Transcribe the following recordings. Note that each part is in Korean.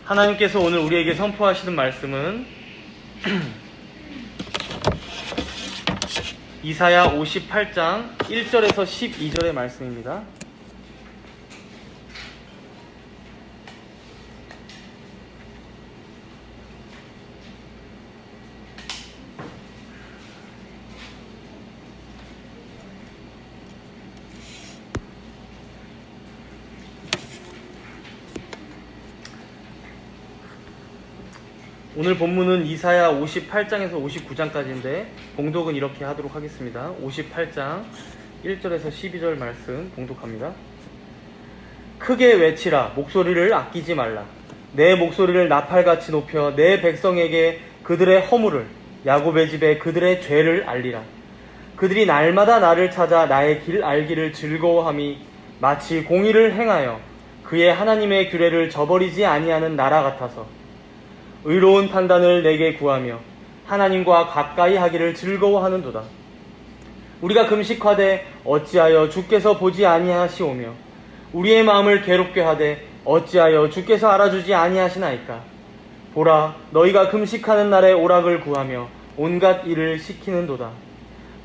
하나님께서 오늘 우리에게 선포하시는 말씀은 이사야 58장 1절에서 12절의 말씀입니다. 오늘 본문은 이사야 58장에서 59장까지인데 봉독은 이렇게 하도록 하겠습니다. 58장 1절에서 12절 말씀 봉독합니다. 크게 외치라. 목소리를 아끼지 말라. 내 목소리를 나팔같이 높여 내 백성에게 그들의 허물을, 야곱의 집에 그들의 죄를 알리라. 그들이 날마다 나를 찾아 나의 길 알기를 즐거워함이 마치 공의를 행하여 그의 하나님의 규례를 저버리지 아니하는 나라 같아서 의로운 판단을 내게 구하며 하나님과 가까이 하기를 즐거워하는도다. 우리가 금식하되 어찌하여 주께서 보지 아니하시오며 우리의 마음을 괴롭게 하되 어찌하여 주께서 알아주지 아니하시나이까. 보라, 너희가 금식하는 날에 오락을 구하며 온갖 일을 시키는도다.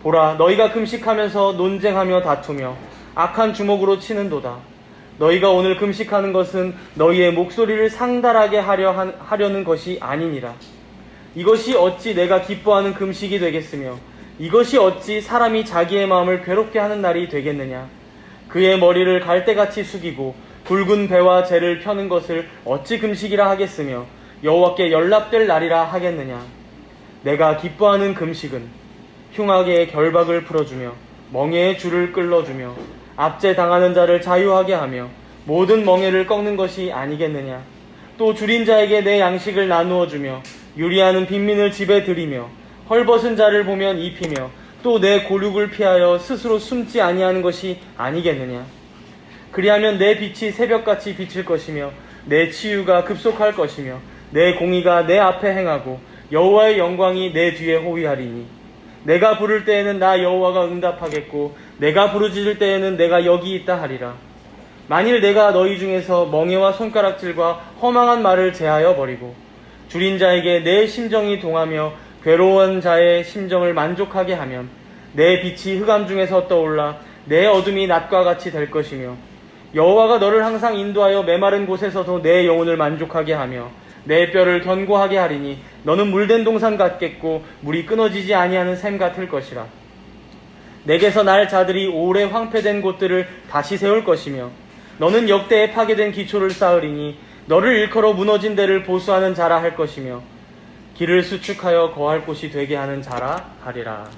보라, 너희가 금식하면서 논쟁하며 다투며 악한 주먹으로 치는도다. 너희가 오늘 금식하는 것은 너희의 목소리를 상달하게 하려는 것이 아니니라. 이것이 어찌 내가 기뻐하는 금식이 되겠으며 이것이 어찌 사람이 자기의 마음을 괴롭게 하는 날이 되겠느냐. 그의 머리를 갈대같이 숙이고 굵은 배와 재를 펴는 것을 어찌 금식이라 하겠으며 여호와께 연락될 날이라 하겠느냐. 내가 기뻐하는 금식은 흉악의 결박을 풀어주며 멍에의 줄을 끌어주며 압제당하는 자를 자유하게 하며 모든 멍에를 꺾는 것이 아니겠느냐. 또 줄인 자에게 내 양식을 나누어 주며 유리하는 빈민을 집에 들이며 헐벗은 자를 보면 입히며 또 내 고륙을 피하여 스스로 숨지 아니하는 것이 아니겠느냐. 그리하면 내 빛이 새벽같이 비칠 것이며 내 치유가 급속할 것이며 내 공의가 내 앞에 행하고 여호와의 영광이 내 뒤에 호위하리니 내가 부를 때에는 나 여호와가 응답하겠고 내가 부르짖을 때에는 내가 여기 있다 하리라. 만일 내가 너희 중에서 멍에와 손가락질과 허망한 말을 제하여 버리고 줄인 자에게 내 심정이 동하며 괴로운 자의 심정을 만족하게 하면 내 빛이 흑암 중에서 떠올라 내 어둠이 낮과 같이 될 것이며 여호와가 너를 항상 인도하여 메마른 곳에서도 내 영혼을 만족하게 하며 내 뼈를 견고하게 하리니 너는 물된 동산 같겠고 물이 끊어지지 아니하는 샘 같을 것이라. 내게서 날 자들이 오래 황폐된 곳들을 다시 세울 것이며 너는 역대에 파괴된 기초를 쌓으리니 너를 일컬어 무너진 데를 보수하는 자라 할 것이며 길을 수축하여 거할 곳이 되게 하는 자라 하리라.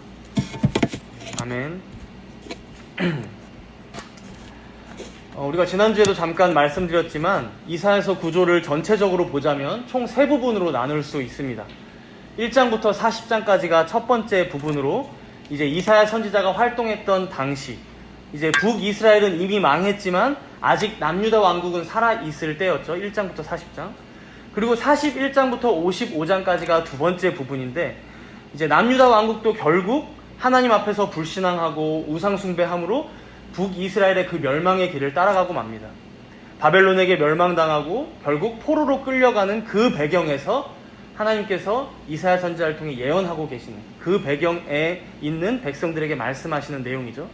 아멘. 우리가 지난주에도 잠깐 말씀드렸지만 이사야서 구조를 전체적으로 보자면 총 3부분으로 나눌 수 있습니다. 1장부터 40장까지가 첫 번째 부분으로 이제 이사야 선지자가 활동했던 당시, 이제 북이스라엘은 이미 망했지만 아직 남유다 왕국은 살아있을 때였죠. 1장부터 40장. 그리고 41장부터 55장까지가 두 번째 부분인데, 이제 남유다 왕국도 결국 하나님 앞에서 불신앙하고 우상숭배함으로 북이스라엘의 그 멸망의 길을 따라가고 맙니다. 바벨론에게 멸망당하고 결국 포로로 끌려가는 그 배경에서 하나님께서 이사야 선지자를 통해 예언하고 계시는 그 배경에 있는 백성들에게 말씀하시는 내용이죠.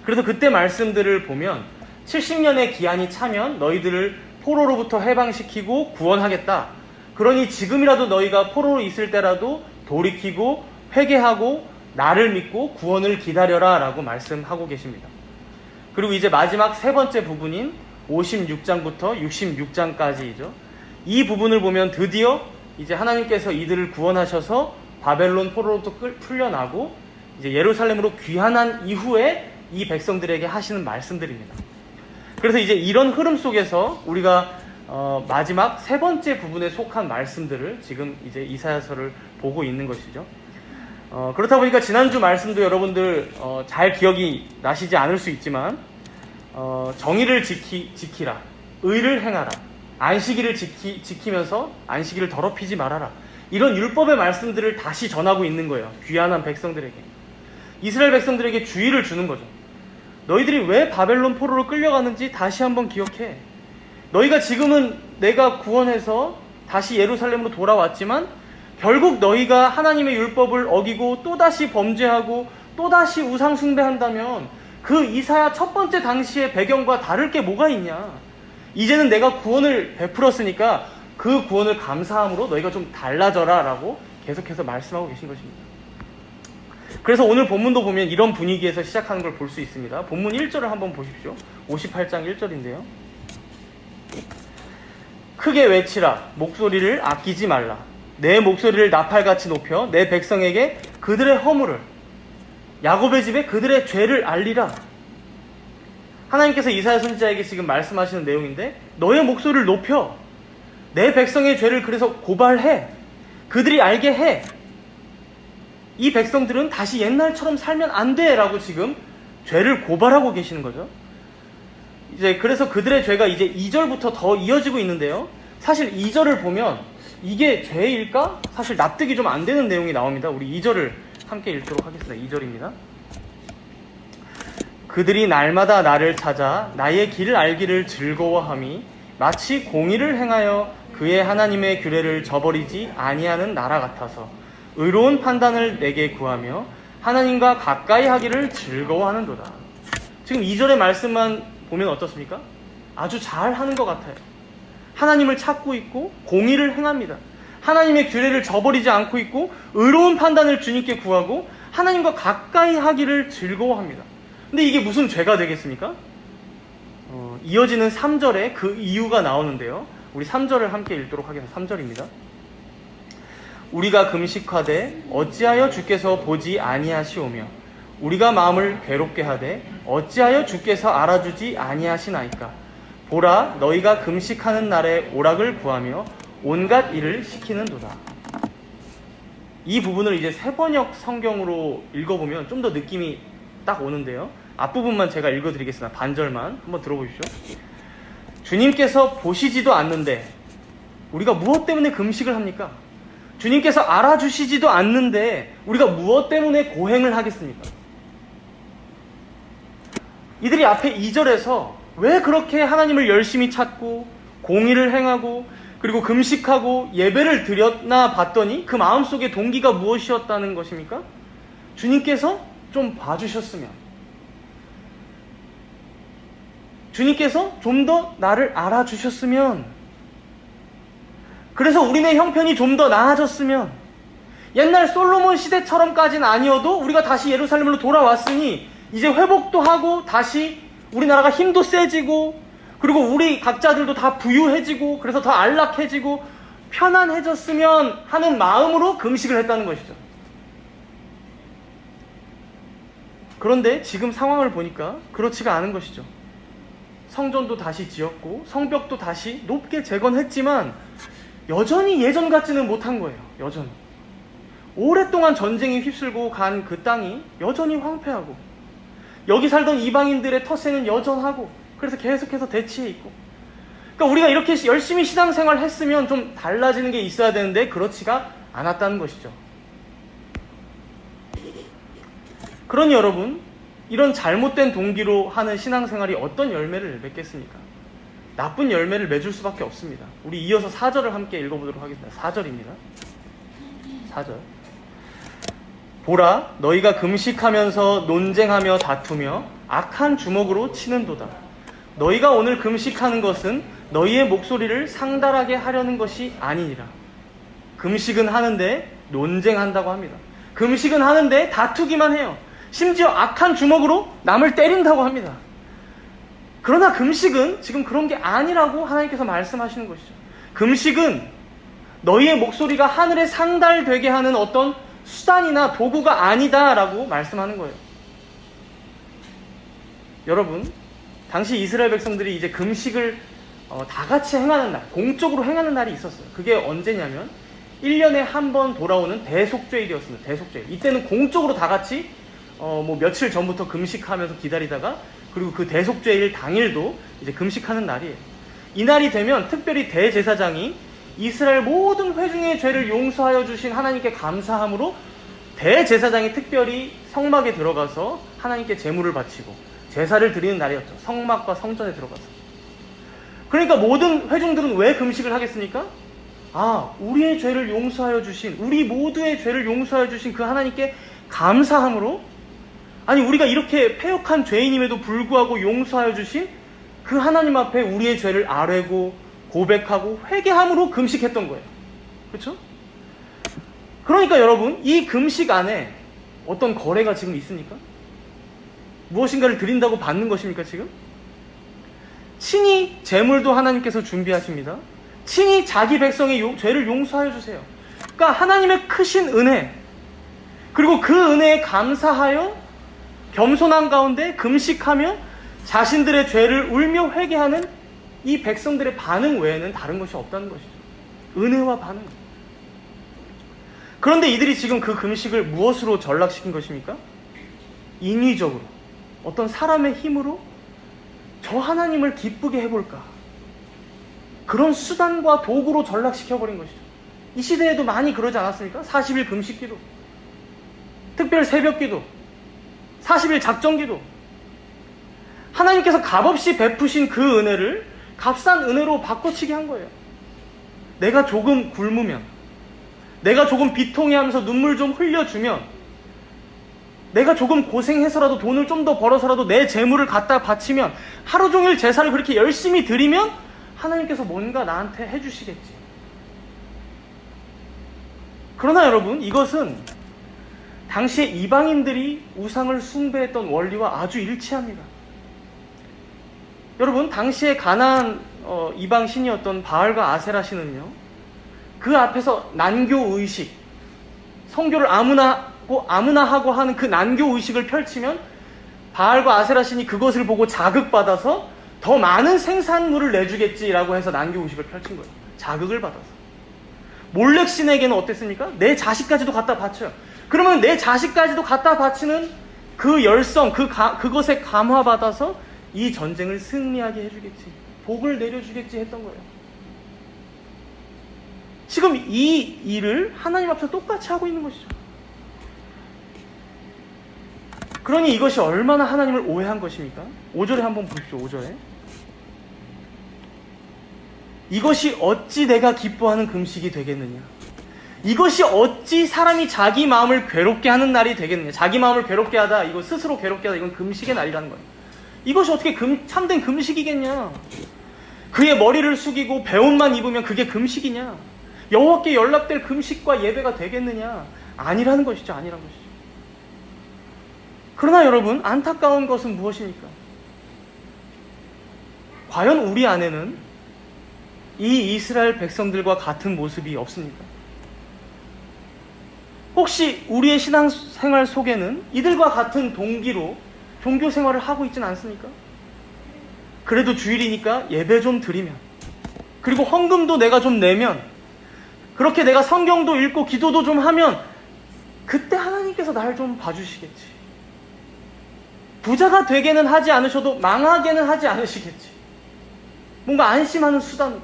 그래서 그때 말씀들을 보면 70년의 기한이 차면 너희들을 포로로부터 해방시키고 구원하겠다. 그러니 지금이라도 너희가 포로로 있을 때라도 돌이키고 회개하고 나를 믿고 구원을 기다려라 라고 말씀하고 계십니다. 그리고 이제 마지막 세 번째 부분인 56장부터 66장까지이죠. 이 부분을 보면 드디어 이제 하나님께서 이들을 구원하셔서 바벨론 포로로부터 풀려나고 이제 예루살렘으로 귀환한 이후에 이 백성들에게 하시는 말씀들입니다. 그래서 이제 이런 흐름 속에서 우리가 마지막 세 번째 부분에 속한 말씀들을 지금 이제 이사야서를 보고 있는 것이죠. 그렇다 보니까 지난주 말씀도 여러분들 잘 기억이 나시지 않을 수 있지만 정의를 지키라, 의를 행하라, 안식일을 지키면서 안식일을 더럽히지 말아라, 이런 율법의 말씀들을 다시 전하고 있는 거예요. 귀환한 백성들에게, 이스라엘 백성들에게 주의를 주는 거죠. 너희들이 왜 바벨론 포로로 끌려가는지 다시 한번 기억해. 너희가 지금은 내가 구원해서 다시 예루살렘으로 돌아왔지만 결국 너희가 하나님의 율법을 어기고 또다시 범죄하고 또다시 우상 숭배한다면 그 이사야 첫 번째 당시의 배경과 다를 게 뭐가 있냐. 이제는 내가 구원을 베풀었으니까 그 구원을 감사함으로 너희가 좀 달라져라 라고 계속해서 말씀하고 계신 것입니다. 그래서 오늘 본문도 보면 이런 분위기에서 시작하는 걸 볼 수 있습니다. 본문 1절을 한번 보십시오. 58장 1절인데요. 크게 외치라. 목소리를 아끼지 말라. 내 목소리를 나팔같이 높여 내 백성에게 그들의 허물을, 야곱의 집에 그들의 죄를 알리라. 하나님께서 이사야 선지자에게 지금 말씀하시는 내용인데, 너의 목소리를 높여 내 백성의 죄를 그래서 고발해. 그들이 알게 해. 이 백성들은 다시 옛날처럼 살면 안 돼 라고 지금 죄를 고발하고 계시는 거죠. 이제 그래서 그들의 죄가 이제 2절부터 더 이어지고 있는데요. 사실 2절을 보면 이게 죄일까? 사실 납득이 좀 안 되는 내용이 나옵니다. 우리 2절을 함께 읽도록 하겠습니다. 2절입니다. 그들이 날마다 나를 찾아 나의 길을 알기를 즐거워함이 마치 공의를 행하여 그의 하나님의 규례를 저버리지 아니하는 나라 같아서 의로운 판단을 내게 구하며 하나님과 가까이 하기를 즐거워하는도다. 지금 2절의 말씀만 보면 어떻습니까? 아주 잘하는 것 같아요. 하나님을 찾고 있고 공의를 행합니다. 하나님의 규례를 저버리지 않고 있고 의로운 판단을 주님께 구하고 하나님과 가까이 하기를 즐거워합니다. 근데 이게 무슨 죄가 되겠습니까? 이어지는 3절에 그 이유가 나오는데요. 우리 3절을 함께 읽도록 하겠습니다. 3절입니다. 우리가 금식하되 어찌하여 주께서 보지 아니하시오며 우리가 마음을 괴롭게 하되 어찌하여 주께서 알아주지 아니하시나이까. 보라, 너희가 금식하는 날에 오락을 구하며 온갖 일을 시키는도다. 이 부분을 이제 세번역 성경으로 읽어보면 좀 더 느낌이 딱 오는데요. 앞부분만 제가 읽어드리겠습니다. 반절만 한번 들어보십시오. 주님께서 보시지도 않는데 우리가 무엇 때문에 금식을 합니까? 주님께서 알아주시지도 않는데 우리가 무엇 때문에 고행을 하겠습니까? 이들이 앞에 2절에서 왜 그렇게 하나님을 열심히 찾고 공의를 행하고 그리고 금식하고 예배를 드렸나 봤더니 그 마음속의 동기가 무엇이었다는 것입니까? 주님께서 좀 봐주셨으면, 주님께서 좀 더 나를 알아주셨으면, 그래서 우리네 형편이 좀 더 나아졌으면, 옛날 솔로몬 시대처럼까지는 아니어도 우리가 다시 예루살렘으로 돌아왔으니 이제 회복도 하고 다시 우리나라가 힘도 세지고 그리고 우리 각자들도 다 부유해지고 그래서 더 안락해지고 편안해졌으면 하는 마음으로 금식을 했다는 것이죠. 그런데 지금 상황을 보니까 그렇지가 않은 것이죠. 성전도 다시 지었고 성벽도 다시 높게 재건했지만 여전히 예전 같지는 못한 거예요. 여전히. 오랫동안 전쟁이 휩쓸고 간 그 땅이 여전히 황폐하고 여기 살던 이방인들의 텃세는 여전하고 그래서 계속해서 대치해 있고, 그러니까 우리가 이렇게 열심히 신앙생활 했으면 좀 달라지는 게 있어야 되는데 그렇지가 않았다는 것이죠. 그러니 여러분, 이런 잘못된 동기로 하는 신앙생활이 어떤 열매를 맺겠습니까? 나쁜 열매를 맺을 수밖에 없습니다. 우리 이어서 4절을 함께 읽어보도록 하겠습니다. 4절입니다. 4절. 보라, 너희가 금식하면서 논쟁하며 다투며 악한 주먹으로 치는도다. 너희가 오늘 금식하는 것은 너희의 목소리를 상달하게 하려는 것이 아니니라. 금식은 하는데 논쟁한다고 합니다. 금식은 하는데 다투기만 해요. 심지어 악한 주먹으로 남을 때린다고 합니다. 그러나 금식은 지금 그런 게 아니라고 하나님께서 말씀하시는 것이죠. 금식은 너희의 목소리가 하늘에 상달되게 하는 어떤 수단이나 도구가 아니다라고 말씀하는 거예요. 여러분, 당시 이스라엘 백성들이 이제 금식을 다 같이 행하는 날, 공적으로 행하는 날이 있었어요. 그게 언제냐면 1년에 한 번 돌아오는 대속죄일이었습니다. 대속죄일. 이때는 공적으로 다 같이 며칠 전부터 금식하면서 기다리다가 그리고 그 대속죄일 당일도 이제 금식하는 날이에요. 이 날이 되면 특별히 대제사장이 이스라엘 모든 회중의 죄를 용서하여 주신 하나님께 감사함으로 대제사장이 특별히 성막에 들어가서 하나님께 제물을 바치고 제사를 드리는 날이었죠. 성막과 성전에 들어가서. 그러니까 모든 회중들은 왜 금식을 하겠습니까? 우리의 죄를 용서하여 주신, 우리 모두의 죄를 용서하여 주신 그 하나님께 감사함으로, 아니 우리가 이렇게 패역한 죄인임에도 불구하고 용서하여 주신 그 하나님 앞에 우리의 죄를 아뢰고 고백하고 회개함으로 금식했던 거예요. 그렇죠? 그러니까 여러분, 이 금식 안에 어떤 거래가 지금 있습니까? 무엇인가를 드린다고 받는 것입니까 지금? 친히 재물도 하나님께서 준비하십니다. 친히 자기 백성의 죄를 용서하여 주세요. 그러니까 하나님의 크신 은혜, 그리고 그 은혜에 감사하여 겸손한 가운데 금식하며 자신들의 죄를 울며 회개하는 이 백성들의 반응 외에는 다른 것이 없다는 것이죠. 은혜와 반응. 그런데 이들이 지금 그 금식을 무엇으로 전락시킨 것입니까? 인위적으로, 어떤 사람의 힘으로 저 하나님을 기쁘게 해볼까, 그런 수단과 도구로 전락시켜버린 것이죠. 이 시대에도 많이 그러지 않았습니까? 40일 금식기도, 특별 새벽기도, 40일 작정기도. 하나님께서 값없이 베푸신 그 은혜를 값싼 은혜로 바꿔치기 한 거예요. 내가 조금 굶으면, 내가 조금 비통해하면서 눈물 좀 흘려주면, 내가 조금 고생해서라도 돈을 좀 더 벌어서라도 내 재물을 갖다 바치면, 하루 종일 제사를 그렇게 열심히 드리면 하나님께서 뭔가 나한테 해주시겠지. 그러나 여러분, 이것은 당시에 이방인들이 우상을 숭배했던 원리와 아주 일치합니다. 여러분, 당시에 가나안 이방 신이었던 바알과 아세라 신은요, 그 앞에서 난교 의식, 성교를 아무나 하고 하는 그 난교 의식을 펼치면 바알과 아세라 신이 그것을 보고 자극받아서 더 많은 생산물을 내주겠지라고 해서 난교 의식을 펼친 거예요. 자극을 받아서. 몰렉 신에게는 어땠습니까? 내 자식까지도 갖다 바쳐요. 그러면 내 자식까지도 갖다 바치는 그 열성, 그것에 감화받아서 이 전쟁을 승리하게 해주겠지, 복을 내려주겠지 했던 거예요. 지금 이 일을 하나님 앞에서 똑같이 하고 있는 것이죠. 그러니 이것이 얼마나 하나님을 오해한 것입니까? 5절에 한번 보십시오. 5절에. 이것이 어찌 내가 기뻐하는 금식이 되겠느냐? 이것이 어찌 사람이 자기 마음을 괴롭게 하는 날이 되겠느냐? 자기 마음을 괴롭게 하다, 이거 스스로 괴롭게 하다, 이건 금식의 날이라는 거예요. 이것이 어떻게 참된 금식이겠냐? 그의 머리를 숙이고 배옷만 입으면 그게 금식이냐? 여호와께 연락될 금식과 예배가 되겠느냐? 아니라는 것이죠. 아니라는 것이죠. 그러나 여러분, 안타까운 것은 무엇입니까? 과연 우리 안에는 이 이스라엘 백성들과 같은 모습이 없습니까? 혹시 우리의 신앙생활 속에는 이들과 같은 동기로 종교 생활을 하고 있지는 않습니까? 그래도 주일이니까 예배 좀 드리면, 그리고 헌금도 내가 좀 내면, 그렇게 내가 성경도 읽고 기도도 좀 하면 그때 하나님께서 날 좀 봐주시겠지. 부자가 되게는 하지 않으셔도 망하게는 하지 않으시겠지. 뭔가 안심하는 수단으로.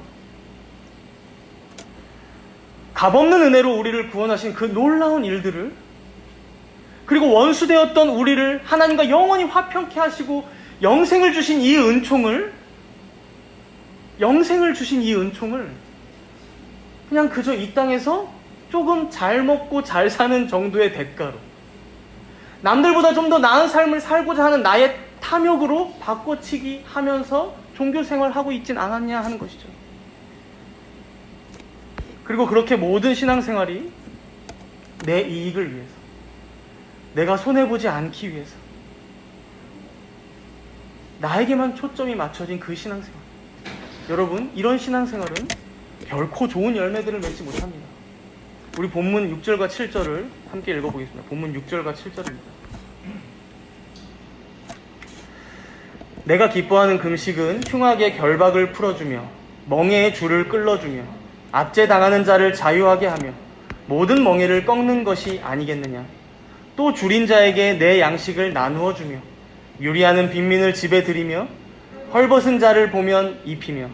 값없는 은혜로 우리를 구원하신 그 놀라운 일들을, 그리고 원수되었던 우리를 하나님과 영원히 화평케 하시고 영생을 주신 이 은총을 그냥 그저 이 땅에서 조금 잘 먹고 잘 사는 정도의 대가로, 남들보다 좀 더 나은 삶을 살고자 하는 나의 탐욕으로 바꿔치기 하면서 종교생활을 하고 있진 않았냐 하는 것이죠. 그리고 그렇게 모든 신앙생활이 내 이익을 위해서, 내가 손해보지 않기 위해서, 나에게만 초점이 맞춰진 그 신앙생활. 여러분, 이런 신앙생활은 결코 좋은 열매들을 맺지 못합니다. 우리 본문 6절과 7절을 함께 읽어보겠습니다. 본문 6절과 7절입니다. 내가 기뻐하는 금식은 흉악의 결박을 풀어주며 멍에의 줄을 끌어주며 압제당하는 자를 자유하게 하며 모든 멍에를 꺾는 것이 아니겠느냐? 또 줄인 자에게 내 양식을 나누어 주며 유리하는 빈민을 집에 들이며 헐벗은 자를 보면 입히며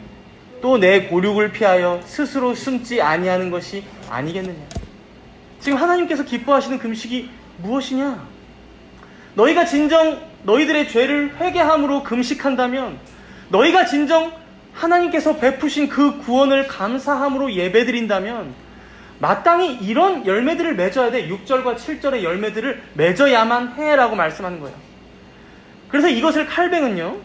또 내 고륙을 피하여 스스로 숨지 아니하는 것이 아니겠느냐? 지금 하나님께서 기뻐하시는 금식이 무엇이냐? 너희가 진정 너희들의 죄를 회개함으로 금식한다면, 너희가 진정 하나님께서 베푸신 그 구원을 감사함으로 예배드린다면 마땅히 이런 열매들을 맺어야 돼. 6절과 7절의 열매들을 맺어야만 해라고 말씀하는 거예요. 그래서 이것을 칼뱅은요,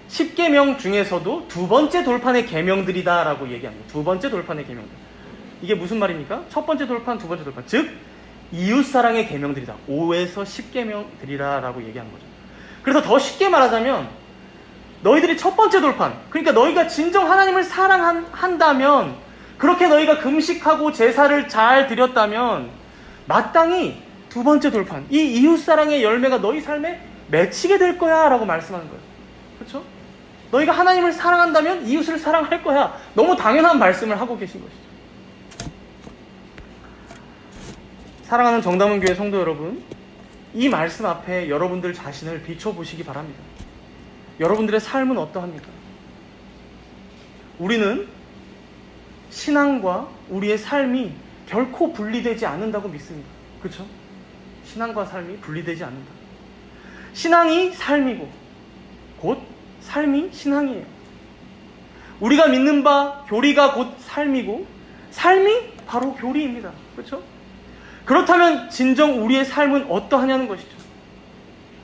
10계명 중에서도 두 번째 돌판의 계명들이다 라고 얘기합니다. 두 번째 돌판의 계명들. 이게 무슨 말입니까? 첫 번째 돌판, 두 번째 돌판. 즉 이웃사랑의 계명들이다. 5에서 10계명들이라 라고 얘기하는 거죠. 그래서 더 쉽게 말하자면 너희들이 첫 번째 돌판, 그러니까 너희가 진정 하나님을 사랑한다면, 그렇게 너희가 금식하고 제사를 잘 드렸다면 마땅히 두 번째 돌판, 이 이웃사랑의 열매가 너희 삶에 맺히게 될 거야 라고 말씀하는 거예요. 그렇죠? 너희가 하나님을 사랑한다면 이웃을 사랑할 거야. 너무 당연한 말씀을 하고 계신 것이죠. 사랑하는 정담은교회 성도 여러분, 이 말씀 앞에 여러분들 자신을 비춰보시기 바랍니다. 여러분들의 삶은 어떠합니까? 우리는 신앙과 우리의 삶이 결코 분리되지 않는다고 믿습니다. 그렇죠? 신앙과 삶이 분리되지 않는다. 신앙이 삶이고 곧 삶이 신앙이에요. 우리가 믿는 바 교리가 곧 삶이고 삶이 바로 교리입니다. 그렇죠? 그렇다면 진정 우리의 삶은 어떠하냐는 것이죠.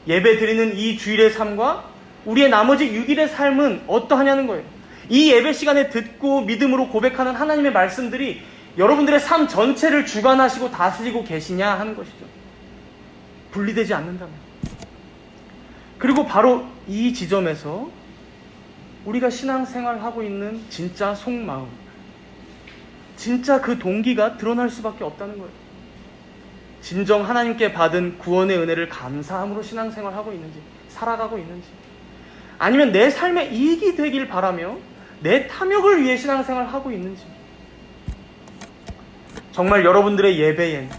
예배 드리는 이 주일의 삶과 우리의 나머지 6일의 삶은 어떠하냐는 거예요. 이 예배 시간에 듣고 믿음으로 고백하는 하나님의 말씀들이 여러분들의 삶 전체를 주관하시고 다스리고 계시냐 하는 것이죠. 분리되지 않는다면. 그리고 바로 이 지점에서 우리가 신앙생활을 하고 있는 진짜 속마음, 진짜 그 동기가 드러날 수밖에 없다는 거예요. 진정 하나님께 받은 구원의 은혜를 감사함으로 신앙생활을 하고 있는지, 살아가고 있는지, 아니면 내 삶에 이익이 되길 바라며 내 탐욕을 위해 신앙생활을 하고 있는지. 정말 여러분들의 예배엔,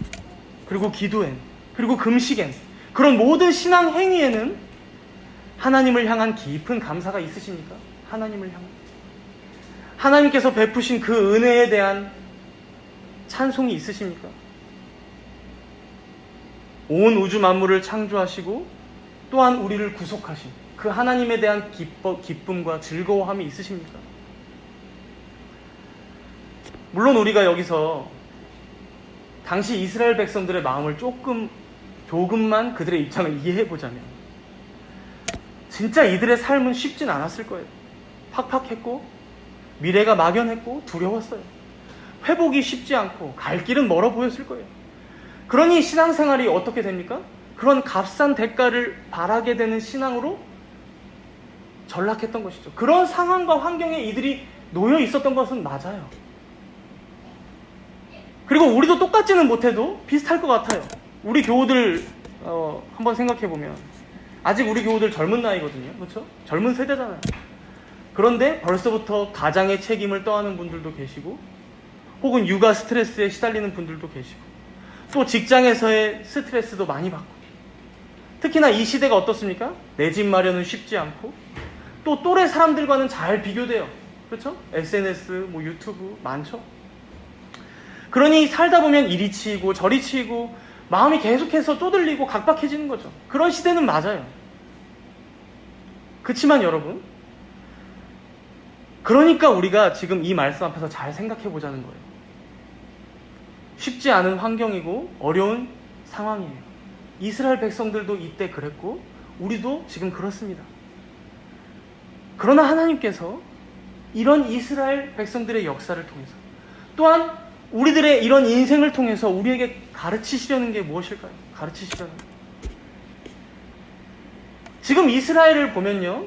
그리고 기도엔, 그리고 금식엔, 그런 모든 신앙 행위에는 하나님을 향한 깊은 감사가 있으십니까? 하나님을 향한, 하나님께서 베푸신 그 은혜에 대한 찬송이 있으십니까? 온 우주 만물을 창조하시고 또한 우리를 구속하신 그 하나님에 대한 기쁨과 즐거워함이 있으십니까? 물론 우리가 여기서 당시 이스라엘 백성들의 마음을 조금만 그들의 입장을 이해해보자면 진짜 이들의 삶은 쉽진 않았을 거예요. 팍팍했고 미래가 막연했고 두려웠어요. 회복이 쉽지 않고 갈 길은 멀어 보였을 거예요. 그러니 신앙생활이 어떻게 됩니까? 그런 값싼 대가를 바라게 되는 신앙으로 전락했던 것이죠. 그런 상황과 환경에 이들이 놓여 있었던 것은 맞아요. 그리고 우리도 똑같지는 못해도 비슷할 것 같아요. 우리 교우들 한번 생각해보면 아직 우리 교우들 젊은 나이거든요. 그렇죠? 젊은 세대잖아요. 그런데 벌써부터 가장의 책임을 떠안는 분들도 계시고 혹은 육아 스트레스에 시달리는 분들도 계시고 또 직장에서의 스트레스도 많이 받고, 특히나 이 시대가 어떻습니까? 내 집 마련은 쉽지 않고 또 또래 사람들과는 잘 비교돼요. 그렇죠? SNS, 유튜브 많죠? 그러니 살다 보면 이리 치이고 저리 치이고 마음이 계속해서 쪼들리고 각박해지는 거죠. 그런 시대는 맞아요. 그렇지만 여러분, 그러니까 우리가 지금 이 말씀 앞에서 잘 생각해 보자는 거예요. 쉽지 않은 환경이고 어려운 상황이에요. 이스라엘 백성들도 이때 그랬고 우리도 지금 그렇습니다. 그러나 하나님께서 이런 이스라엘 백성들의 역사를 통해서 또한 우리들의 이런 인생을 통해서 우리에게 가르치시려는 게 무엇일까요? 가르치시려는 게. 지금 이스라엘을 보면요,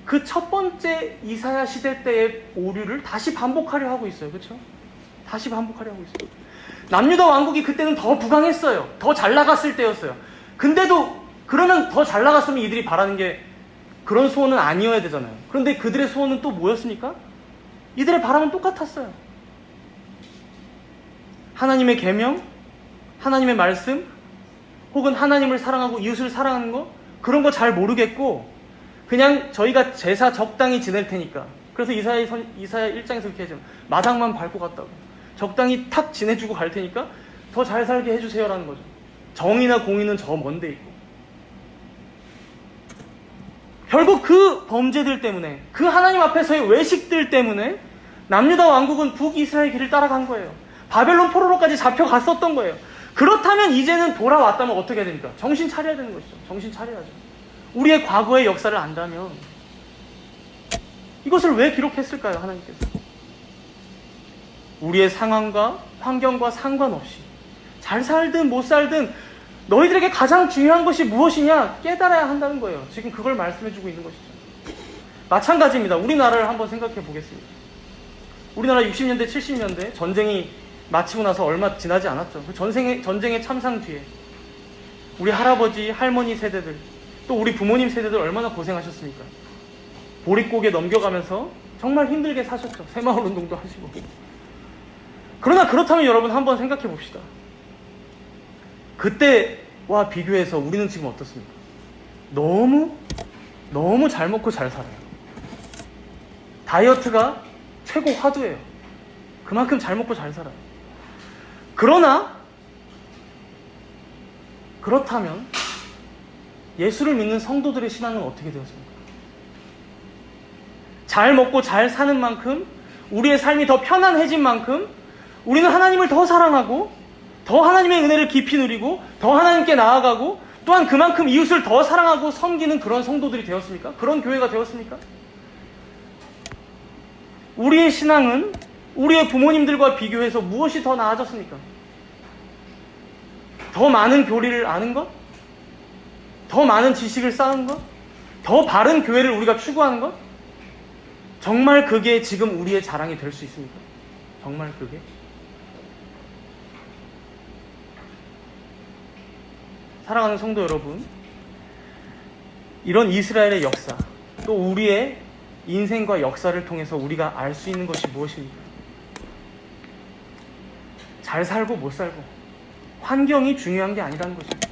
그 첫 번째 이사야 시대 때의 오류를 다시 반복하려 하고 있어요. 그렇죠? 다시 반복하려 하고 있어요. 남유다 왕국이 그때는 더 부강했어요. 더 잘 나갔을 때였어요. 근데도 그러면 더 잘 나갔으면 이들이 바라는 게 그런 소원은 아니어야 되잖아요. 그런데 그들의 소원은 또 뭐였습니까? 이들의 바람은 똑같았어요. 하나님의 계명, 하나님의 말씀, 혹은 하나님을 사랑하고 이웃을 사랑하는 거, 그런 거 잘 모르겠고 그냥 저희가 제사 적당히 지낼 테니까, 그래서 이사야 1장에서 그렇게 하죠. 마당만 밟고 갔다고. 적당히 탁 지내주고 갈 테니까 더 잘 살게 해주세요라는 거죠. 정의나 공의는 저 먼데 있고. 결국 그 범죄들 때문에, 그 하나님 앞에서의 외식들 때문에 남유다 왕국은 북이스라엘 길을 따라간 거예요. 바벨론 포로로까지 잡혀갔었던 거예요. 그렇다면 이제는 돌아왔다면 어떻게 해야 됩니까? 정신 차려야 되는 것이죠. 정신 차려야죠. 우리의 과거의 역사를 안다면 이것을 왜 기록했을까요? 하나님께서 우리의 상황과 환경과 상관없이 잘 살든 못 살든 너희들에게 가장 중요한 것이 무엇이냐 깨달아야 한다는 거예요. 지금 그걸 말씀해주고 있는 것이죠. 마찬가지입니다. 우리나라를 한번 생각해 보겠습니다. 우리나라 60년대 70년대 전쟁이 마치고 나서 얼마 지나지 않았죠. 그 전쟁의 참상 뒤에 우리 할아버지 할머니 세대들 또 우리 부모님 세대들 얼마나 고생하셨습니까? 보릿고개 넘겨가면서 정말 힘들게 사셨죠. 새마을 운동도 하시고. 그러나 그렇다면 여러분 한번 생각해 봅시다. 그때와 비교해서 우리는 지금 어떻습니까? 너무 잘 먹고 잘 살아요. 다이어트가 최고 화두예요. 그만큼 잘 먹고 잘 살아요. 그렇다면 예수를 믿는 성도들의 신앙은 어떻게 되었습니까? 잘 먹고 잘 사는 만큼, 우리의 삶이 더 편안해진 만큼 우리는 하나님을 더 사랑하고 더 하나님의 은혜를 깊이 누리고 더 하나님께 나아가고 또한 그만큼 이웃을 더 사랑하고 섬기는 그런 성도들이 되었습니까? 그런 교회가 되었습니까? 우리의 신앙은 우리의 부모님들과 비교해서 무엇이 더 나아졌습니까? 더 많은 교리를 아는 것? 더 많은 지식을 쌓은 것? 더 바른 교회를 우리가 추구하는 것? 정말 그게 지금 우리의 자랑이 될 수 있습니까? 정말 그게? 사랑하는 성도 여러분, 이런 이스라엘의 역사, 또 우리의 인생과 역사를 통해서 우리가 알 수 있는 것이 무엇입니까? 잘 살고 못 살고 환경이 중요한 게 아니라는 것입니다.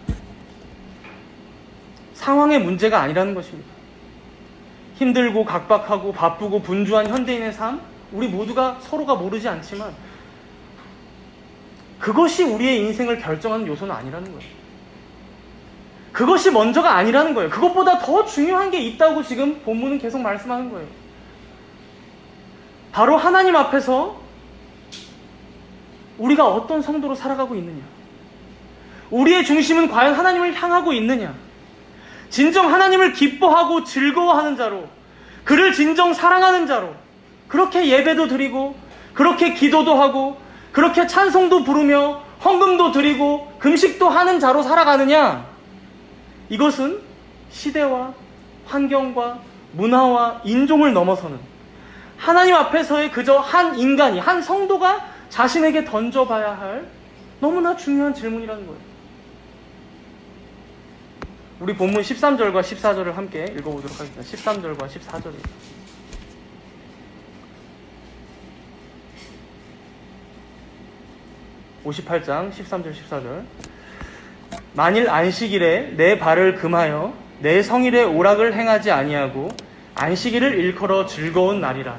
상황의 문제가 아니라는 것입니다. 힘들고 각박하고 바쁘고 분주한 현대인의 삶, 우리 모두가 서로가 모르지 않지만 그것이 우리의 인생을 결정하는 요소는 아니라는 거예요. 그것이 먼저가 아니라는 거예요. 그것보다 더 중요한 게 있다고 지금 본문은 계속 말씀하는 거예요. 바로 하나님 앞에서 우리가 어떤 성도로 살아가고 있느냐, 우리의 중심은 과연 하나님을 향하고 있느냐, 진정 하나님을 기뻐하고 즐거워하는 자로, 그를 진정 사랑하는 자로 그렇게 예배도 드리고 그렇게 기도도 하고 그렇게 찬송도 부르며 헌금도 드리고 금식도 하는 자로 살아가느냐, 이것은 시대와 환경과 문화와 인종을 넘어서는 하나님 앞에서의 그저 한 인간이, 한 성도가 자신에게 던져봐야 할 너무나 중요한 질문이라는 거예요. 우리 본문 13절과 14절을 함께 읽어보도록 하겠습니다. 13절과 14절입니다. (58장) 13절 14절. 만일 안식일에 내 발을 금하여 내 성일에 오락을 행하지 아니하고 안식일을 일컬어 즐거운 날이라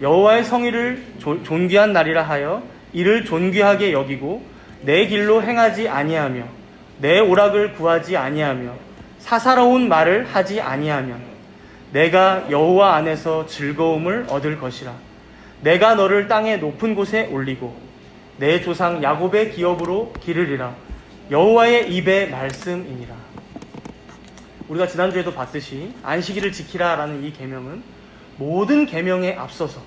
여호와의 성일을 존귀한 날이라 하여 이를 존귀하게 여기고 내 길로 행하지 아니하며 내 오락을 구하지 아니하며 사사로운 말을 하지 아니하면 내가 여호와 안에서 즐거움을 얻을 것이라. 내가 너를 땅의 높은 곳에 올리고 내 조상 야곱의 기업으로 기르리라. 여호와의 입의 말씀이니라. 우리가 지난주에도 봤듯이 안식일을 지키라라는 이 계명은 모든 계명에 앞서서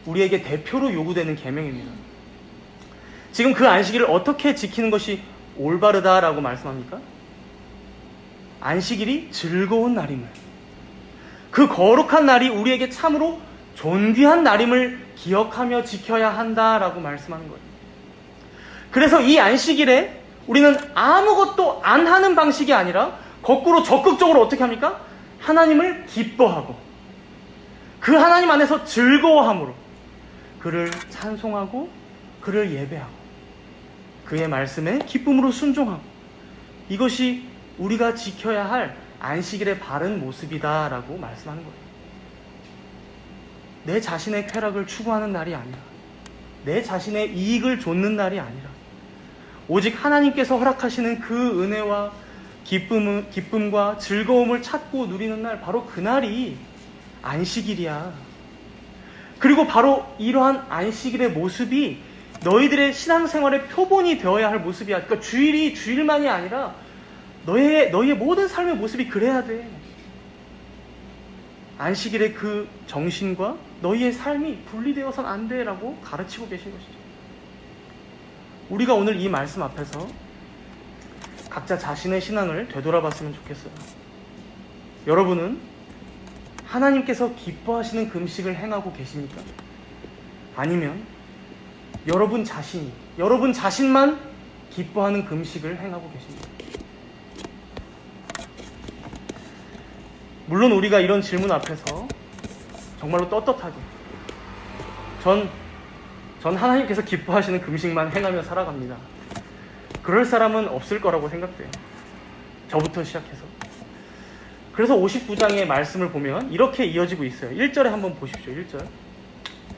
우리에게 대표로 요구되는 계명입니다. 지금 그 안식일을 어떻게 지키는 것이 올바르다라고 말씀합니까? 안식일이 즐거운 날임을, 그 거룩한 날이 우리에게 참으로 존귀한 날임을 기억하며 지켜야 한다라고 말씀하는 거예요. 그래서 이 안식일에 우리는 아무것도 안 하는 방식이 아니라 거꾸로 적극적으로 어떻게 합니까? 하나님을 기뻐하고 그 하나님 안에서 즐거워함으로 그를 찬송하고 그를 예배하고 그의 말씀에 기쁨으로 순종하고, 이것이 우리가 지켜야 할 안식일의 바른 모습이다라고 말씀하는 거예요. 내 자신의 쾌락을 추구하는 날이 아니라, 내 자신의 이익을 좇는 날이 아니라, 오직 하나님께서 허락하시는 그 은혜와 기쁨과 즐거움을 찾고 누리는 날, 바로 그날이 안식일이야. 그리고 바로 이러한 안식일의 모습이 너희들의 신앙생활의 표본이 되어야 할 모습이야. 그러니까 주일이 주일만이 아니라 너희의 모든 삶의 모습이 그래야 돼. 안식일의 그 정신과 너희의 삶이 분리되어서는 안 돼라고 가르치고 계신 것이죠. 우리가 오늘 이 말씀 앞에서 각자 자신의 신앙을 되돌아봤으면 좋겠어요. 여러분은 하나님께서 기뻐하시는 금식을 행하고 계십니까? 아니면 여러분 자신만 기뻐하는 금식을 행하고 계십니까? 물론 우리가 이런 질문 앞에서 정말로 떳떳하게 전 하나님께서 기뻐하시는 금식만 행하며 살아갑니다. 그럴 사람은 없을 거라고 생각돼요. 저부터 시작해서. 그래서 59장의 말씀을 보면 이렇게 이어지고 있어요. 1절에 한번 보십시오. 1절.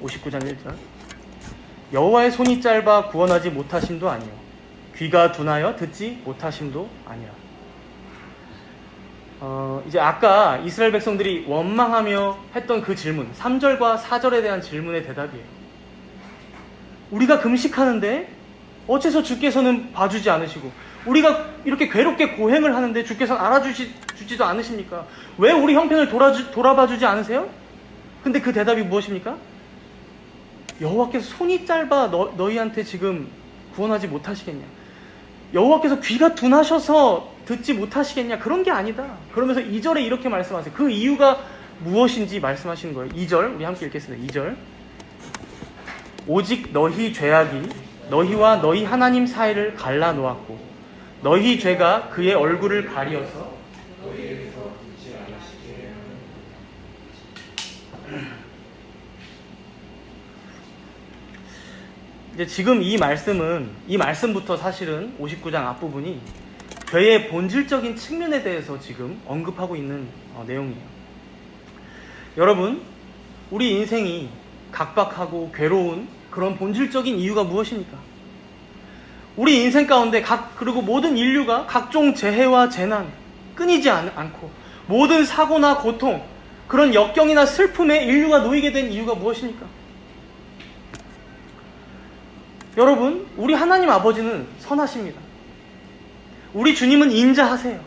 59장 1절. 여호와의 손이 짧아 구원하지 못하심도 아니요 귀가 둔하여 듣지 못하심도 아니라. 이제 아까 이스라엘 백성들이 원망하며 했던 그 질문, 3절과 4절에 대한 질문의 대답이에요. 우리가 금식하는데 어째서 주께서는 봐주지 않으시고, 우리가 이렇게 괴롭게 고행을 하는데 주께서는 알아주지도 않으십니까? 왜 우리 형편을 돌아봐주지 않으세요? 근데 그 대답이 무엇입니까? 여호와께서 손이 짧아 너희한테 지금 구원하지 못하시겠냐? 여호와께서 귀가 둔하셔서 듣지 못하시겠냐? 그런 게 아니다. 그러면서 2절에 이렇게 말씀하세요. 그 이유가 무엇인지 말씀하시는 거예요. 2절 우리 함께 읽겠습니다. 2절. 오직 너희 죄악이 너희와 너희 하나님 사이를 갈라놓았고 너희 죄가 그의 얼굴을 가리어서 너희에게서 듣지 않으시게. 이제 지금 이 말씀부터 사실은 59장 앞부분이 죄의 본질적인 측면에 대해서 지금 언급하고 있는 내용이에요. 여러분, 우리 인생이 각박하고 괴로운 그런 본질적인 이유가 무엇입니까? 우리 인생 가운데 그리고 모든 인류가 각종 재해와 재난 끊이지 않고 모든 사고나 고통, 그런 역경이나 슬픔에 인류가 놓이게 된 이유가 무엇입니까? 여러분, 우리 하나님 아버지는 선하십니다. 우리 주님은 인자하세요.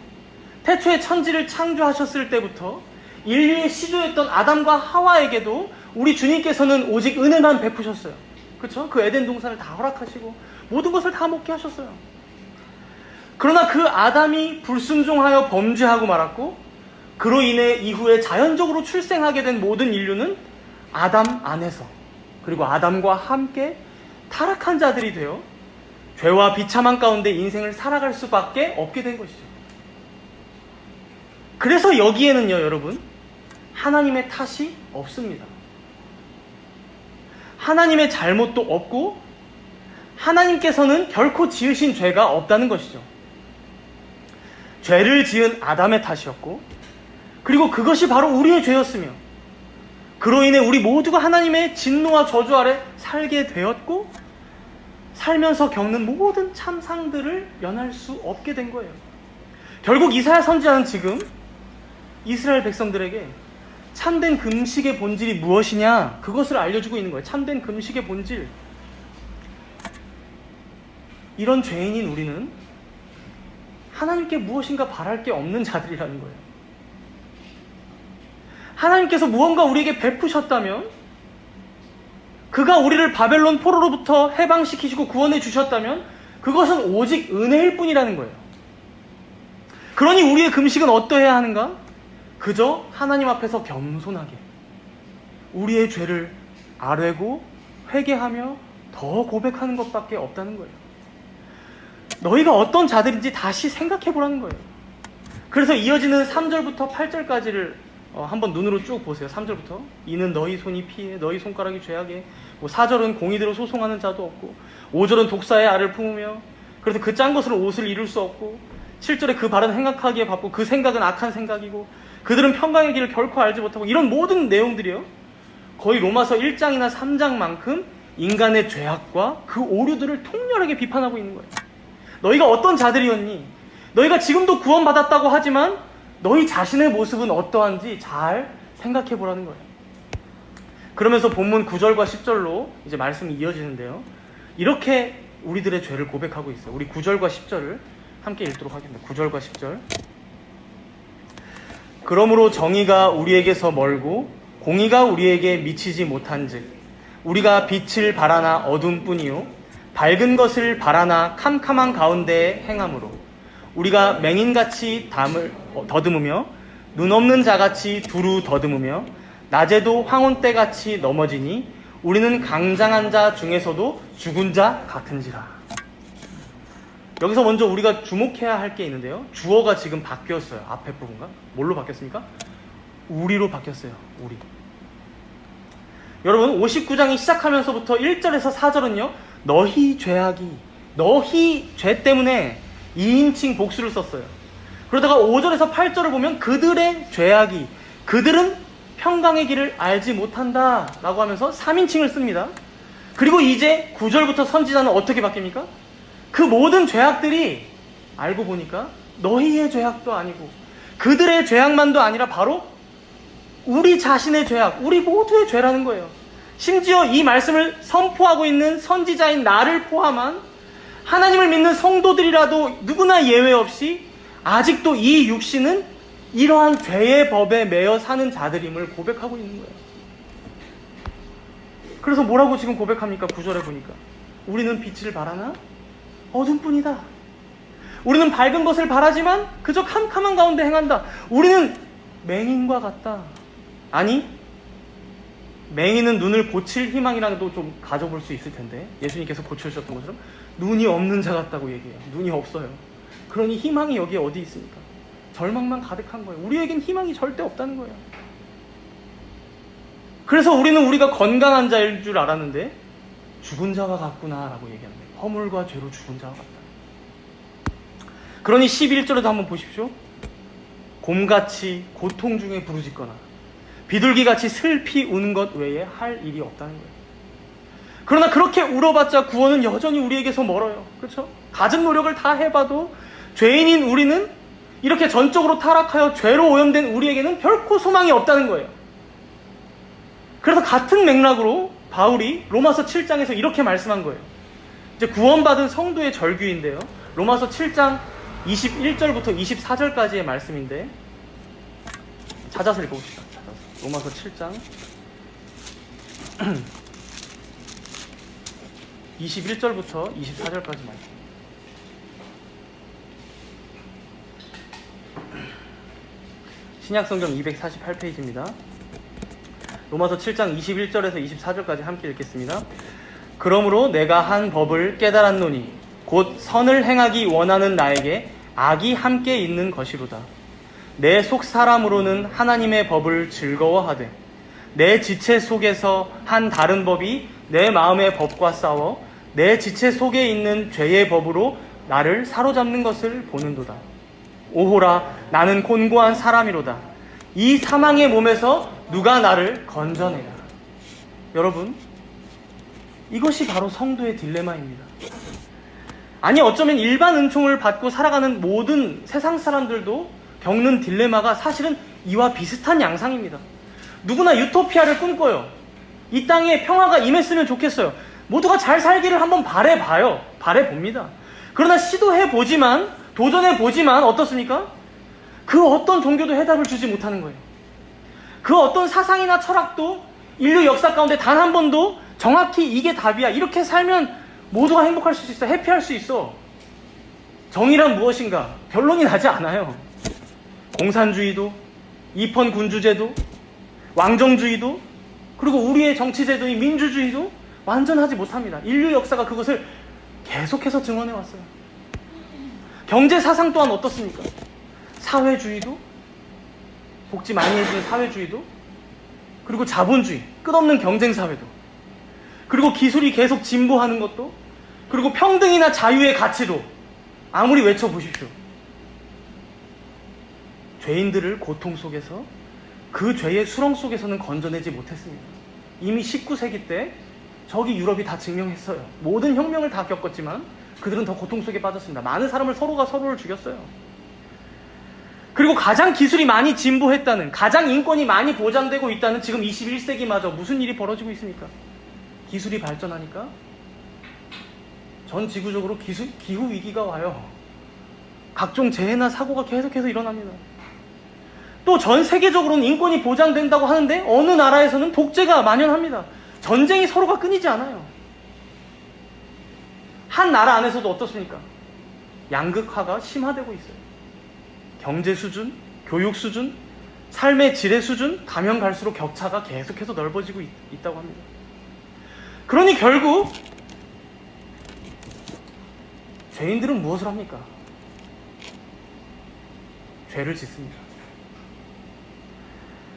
태초에 천지를 창조하셨을 때부터 인류의 시조였던 아담과 하와에게도 우리 주님께서는 오직 은혜만 베푸셨어요. 그렇죠? 그 에덴 동산을 다 허락하시고 모든 것을 다 먹게 하셨어요. 그러나 그 아담이 불순종하여 범죄하고 말았고, 그로 인해 이후에 자연적으로 출생하게 된 모든 인류는 아담 안에서, 그리고 아담과 함께 타락한 자들이 되어 죄와 비참한 가운데 인생을 살아갈 수밖에 없게 된 것이죠. 그래서 여기에는요, 여러분, 하나님의 탓이 없습니다. 하나님의 잘못도 없고 하나님께서는 결코 지으신 죄가 없다는 것이죠. 죄를 지은 아담의 탓이었고, 그리고 그것이 바로 우리의 죄였으며, 그로 인해 우리 모두가 하나님의 진노와 저주 아래 살게 되었고, 살면서 겪는 모든 참상들을 면할 수 없게 된 거예요. 결국 이사야 선지자는 지금 이스라엘 백성들에게 참된 금식의 본질이 무엇이냐, 그것을 알려주고 있는 거예요. 참된 금식의 본질. 이런 죄인인 우리는 하나님께 무엇인가 바랄 게 없는 자들이라는 거예요. 하나님께서 무언가 우리에게 베푸셨다면, 그가 우리를 바벨론 포로로부터 해방시키시고 구원해 주셨다면 그것은 오직 은혜일 뿐이라는 거예요. 그러니 우리의 금식은 어떠해야 하는가? 그저 하나님 앞에서 겸손하게 우리의 죄를 아뢰고 회개하며 더 고백하는 것밖에 없다는 거예요. 너희가 어떤 자들인지 다시 생각해 보라는 거예요. 그래서 이어지는 3절부터 8절까지를 한번 눈으로 쭉 보세요. 3절부터 이는 너희 손이 피해 너희 손가락이 죄악에, 4절은 공의대로 소송하는 자도 없고, 5절은 독사의 알을 품으며 그래서 그 짠 것으로 옷을 이룰 수 없고, 7절에 그 발은 행악하기에 바쁘고 그 생각은 악한 생각이고 그들은 평강의 길을 결코 알지 못하고, 이런 모든 내용들이요, 거의 로마서 1장이나 3장만큼 인간의 죄악과 그 오류들을 통렬하게 비판하고 있는 거예요. 너희가 어떤 자들이었니? 너희가 지금도 구원받았다고 하지만 너희 자신의 모습은 어떠한지 잘 생각해 보라는 거예요. 그러면서 본문 9절과 10절로 이제 말씀이 이어지는데요. 이렇게 우리들의 죄를 고백하고 있어요. 우리 9절과 10절을 함께 읽도록 하겠습니다. 9절과 10절. 그러므로 정의가 우리에게서 멀고 공의가 우리에게 미치지 못한즉 우리가 빛을 바라나 어둠뿐이요 밝은 것을 바라나 캄캄한 가운데에 행함으로 우리가 맹인같이 담을 더듬으며 눈 없는 자같이 두루 더듬으며 낮에도 황혼때같이 넘어지니 우리는 강장한 자 중에서도 죽은 자 같은지라. 여기서 먼저 우리가 주목해야 할 게 있는데요. 주어가 지금 바뀌었어요. 앞에 부분과 뭘로 바뀌었습니까? 우리로 바뀌었어요. 우리. 여러분 59장이 시작하면서부터 1절에서 4절은요. 너희 죄악이 너희 죄 때문에 2인칭 복수를 썼어요. 그러다가 5절에서 8절을 보면 그들의 죄악이 그들은 평강의 길을 알지 못한다 라고 하면서 3인칭을 씁니다. 그리고 이제 9절부터 선지자는 어떻게 바뀝니까? 그 모든 죄악들이 알고 보니까 너희의 죄악도 아니고 그들의 죄악만도 아니라 바로 우리 자신의 죄악, 우리 모두의 죄라는 거예요. 심지어 이 말씀을 선포하고 있는 선지자인 나를 포함한 하나님을 믿는 성도들이라도 누구나 예외 없이 아직도 이 육신은 이러한 죄의 법에 매여 사는 자들임을 고백하고 있는 거예요. 그래서 뭐라고 지금 고백합니까? 9절에 보니까 우리는 빛을 바라나 어둠뿐이다. 우리는 밝은 것을 바라지만 그저 캄캄한 가운데 행한다. 우리는 맹인과 같다. 아니, 맹인은 눈을 고칠 희망이라는 것도 좀 가져볼 수 있을 텐데 예수님께서 고쳐주셨던 것처럼 눈이 없는 자 같다고 얘기해요. 눈이 없어요. 그러니 희망이 여기에 어디 있습니까? 절망만 가득한 거예요. 우리에겐 희망이 절대 없다는 거예요. 그래서 우리는 우리가 건강한 자일 줄 알았는데 죽은 자와 같구나 라고 얘기합니다. 허물과 죄로 죽은 자와 같다. 그러니 11절에도 한번 보십시오. 곰같이 고통 중에 부르짖거나 비둘기같이 슬피 우는 것 외에 할 일이 없다는 거예요. 그러나 그렇게 울어봤자 구원은 여전히 우리에게서 멀어요. 그렇죠? 가진 노력을 다 해봐도 죄인인 우리는 이렇게 전적으로 타락하여 죄로 오염된 우리에게는 결코 소망이 없다는 거예요. 그래서 같은 맥락으로 바울이 로마서 7장에서 이렇게 말씀한 거예요. 이제 구원받은 성도의 절규인데요. 로마서 7장 21절부터 24절까지의 말씀인데 찾아서 읽어봅시다. 로마서 7장 21절부터 24절까지 말씀. 신약성경 248페이지입니다. 로마서 7장 21절에서 24절까지 함께 읽겠습니다. 그러므로 내가 한 법을 깨달았노니 곧 선을 행하기 원하는 나에게 악이 함께 있는 것이로다. 내 속 사람으로는 하나님의 법을 즐거워하되 내 지체 속에서 한 다른 법이 내 마음의 법과 싸워 내 지체 속에 있는 죄의 법으로 나를 사로잡는 것을 보는도다. 오호라 나는 곤고한 사람이로다. 이 사망의 몸에서 누가 나를 건져내라. 여러분, 이것이 바로 성도의 딜레마입니다. 아니 어쩌면 일반 은총을 받고 살아가는 모든 세상 사람들도 겪는 딜레마가 사실은 이와 비슷한 양상입니다. 누구나 유토피아를 꿈꿔요. 이 땅에 평화가 임했으면 좋겠어요. 모두가 잘 살기를 한번 바라봐요. 바라봅니다. 그러나 시도해보지만, 도전해보지만 어떻습니까? 그 어떤 종교도 해답을 주지 못하는 거예요. 그 어떤 사상이나 철학도 인류 역사 가운데 단 한 번도 정확히 이게 답이야, 이렇게 살면 모두가 행복할 수 있어, 해피할 수 있어. 정의란 무엇인가? 결론이 나지 않아요. 공산주의도, 입헌군주제도, 왕정주의도, 그리고 우리의 정치제도인 민주주의도 완전하지 못합니다. 인류 역사가 그것을 계속해서 증언해왔어요. 경제사상 또한 어떻습니까? 사회주의도, 복지 많이 해주는 사회주의도, 그리고 자본주의, 끝없는 경쟁사회도, 그리고 기술이 계속 진보하는 것도, 그리고 평등이나 자유의 가치도 아무리 외쳐보십시오. 죄인들을 고통 속에서 그 죄의 수렁 속에서는 건져내지 못했습니다. 이미 19세기 때 저기 유럽이 다 증명했어요. 모든 혁명을 다 겪었지만 그들은 더 고통 속에 빠졌습니다. 많은 사람을 서로가 서로를 죽였어요. 그리고 가장 기술이 많이 진보했다는, 가장 인권이 많이 보장되고 있다는 지금 21세기마저 무슨 일이 벌어지고 있습니까? 기술이 발전하니까 전 지구적으로 기후 위기가 와요. 각종 재해나 사고가 계속해서 일어납니다. 또 전 세계적으로는 인권이 보장된다고 하는데 어느 나라에서는 독재가 만연합니다. 전쟁이 서로가 끊이지 않아요. 한 나라 안에서도 어떻습니까? 양극화가 심화되고 있어요. 경제 수준, 교육 수준, 삶의 질의 수준, 가면 갈수록 격차가 계속해서 넓어지고 있다고 합니다. 그러니 결국 죄인들은 무엇을 합니까? 죄를 짓습니다.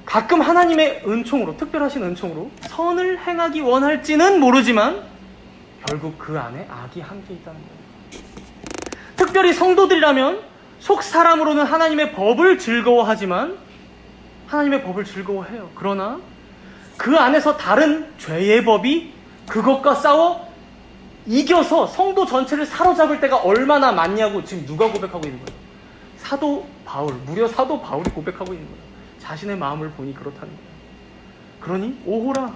가끔 하나님의 은총으로, 특별하신 은총으로 선을 행하기 원할지는 모르지만 결국 그 안에 악이 함께 있다는 거예요. 특별히 성도들이라면 속 사람으로는 하나님의 법을 즐거워하지만 하나님의 법을 즐거워해요. 그러나 그 안에서 다른 죄의 법이 그것과 싸워 이겨서 성도 전체를 사로잡을 때가 얼마나 많냐고 지금 누가 고백하고 있는 거예요? 사도 바울, 무려 사도 바울이 고백하고 있는 거예요. 자신의 마음을 보니 그렇다는 거예요. 그러니 오호라,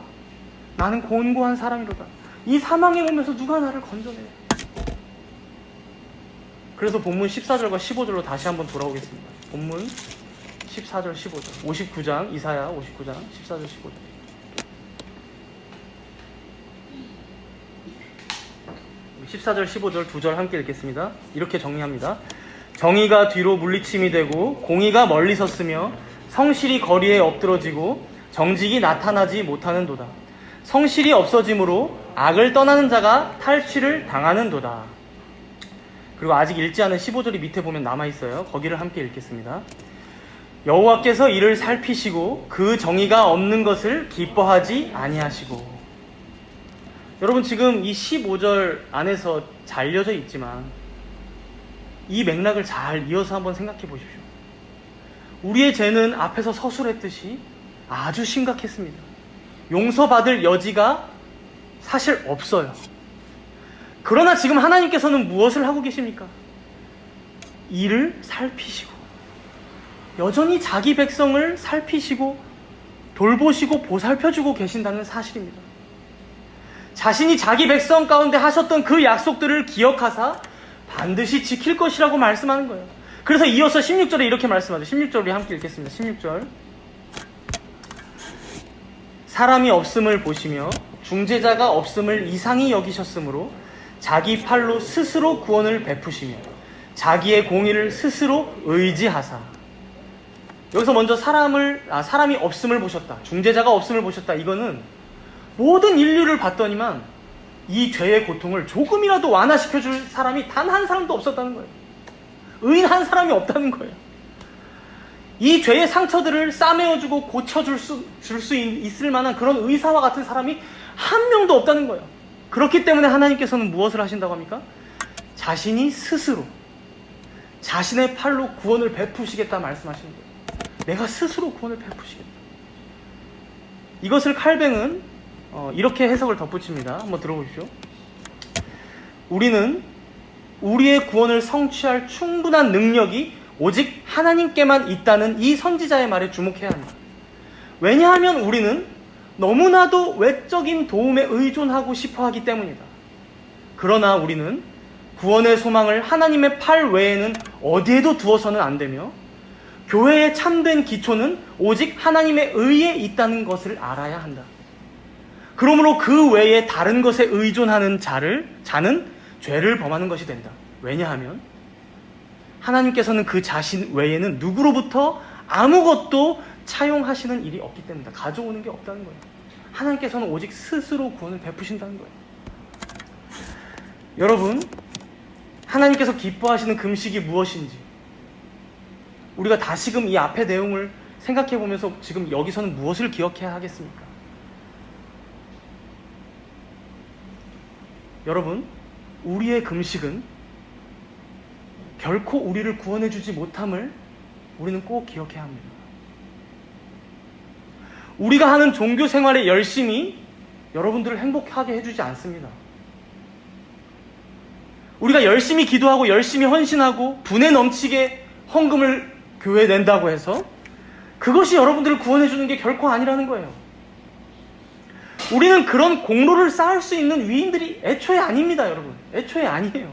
나는 곤고한 사람이로다. 이 사망의 몸에서 누가 나를 건져내? 그래서 본문 14절과 15절로 다시 한번 돌아오겠습니다. 본문 14절, 15절, 59장, 이사야 59장, 14절, 15절. 우리 14절, 15절 두 절 함께 읽겠습니다. 이렇게 정리합니다. 정의가 뒤로 물리침이 되고 공의가 멀리 섰으며 성실이 거리에 엎드러지고 정직이 나타나지 못하는도다. 성실이 없어짐으로 악을 떠나는 자가 탈취를 당하는도다. 그리고 아직 읽지 않은 15절이 밑에 보면 남아있어요. 거기를 함께 읽겠습니다. 여호와께서 이를 살피시고 그 정의가 없는 것을 기뻐하지 아니하시고. 여러분 지금 이 15절 안에서 잘려져 있지만 이 맥락을 잘 이어서 한번 생각해 보십시오. 우리의 죄는 앞에서 서술했듯이 아주 심각했습니다. 용서받을 여지가 사실 없어요. 그러나 지금 하나님께서는 무엇을 하고 계십니까? 이를 살피시고 여전히 자기 백성을 살피시고 돌보시고 보살펴주고 계신다는 사실입니다. 자신이 자기 백성 가운데 하셨던 그 약속들을 기억하사 반드시 지킬 것이라고 말씀하는 거예요. 그래서 이어서 16절에 이렇게 말씀하죠. 16절 우리 함께 읽겠습니다. 16절. 사람이 없음을 보시며 중재자가 없음을 이상히 여기셨으므로 자기 팔로 스스로 구원을 베푸시며 자기의 공의를 스스로 의지하사. 여기서 먼저 사람이 없음을 보셨다. 중재자가 없음을 보셨다. 이거는 모든 인류를 봤더니만 이 죄의 고통을 조금이라도 완화시켜줄 사람이 단 한 사람도 없었다는 거예요. 의인 한 사람이 없다는 거예요. 이 죄의 상처들을 싸매어주고 고쳐줄 수 있을 만한 그런 의사와 같은 사람이 한 명도 없다는 거예요. 그렇기 때문에 하나님께서는 무엇을 하신다고 합니까? 자신이 스스로 자신의 팔로 구원을 베푸시겠다 말씀하시는 거예요. 내가 스스로 구원을 베푸시겠다. 이것을 칼뱅은 이렇게 해석을 덧붙입니다. 한번 들어보십시오. 우리는 우리의 구원을 성취할 충분한 능력이 오직 하나님께만 있다는 이 선지자의 말에 주목해야 합니다. 왜냐하면 우리는 너무나도 외적인 도움에 의존하고 싶어 하기 때문이다. 그러나 우리는 구원의 소망을 하나님의 팔 외에는 어디에도 두어서는 안 되며 교회의 참된 기초는 오직 하나님의 의에 있다는 것을 알아야 한다. 그러므로 그 외에 다른 것에 의존하는 자는 죄를 범하는 것이 된다. 왜냐하면 하나님께서는 그 자신 외에는 누구로부터 아무것도 차용하시는 일이 없기 때문이다. 가져오는 게 없다는 거예요. 하나님께서는 오직 스스로 구원을 베푸신다는 거예요. 여러분, 하나님께서 기뻐하시는 금식이 무엇인지 우리가 다시금 이 앞의 내용을 생각해 보면서 지금 여기서는 무엇을 기억해야 하겠습니까? 여러분, 우리의 금식은 결코 우리를 구원해 주지 못함을 우리는 꼭 기억해야 합니다. 우리가 하는 종교 생활의 열심이 여러분들을 행복하게 해주지 않습니다. 우리가 열심히 기도하고 열심히 헌신하고 분에 넘치게 헌금을 교회 낸다고 해서 그것이 여러분들을 구원해 주는 게 결코 아니라는 거예요. 우리는 그런 공로를 쌓을 수 있는 위인들이 애초에 아닙니다, 여러분. 애초에 아니에요.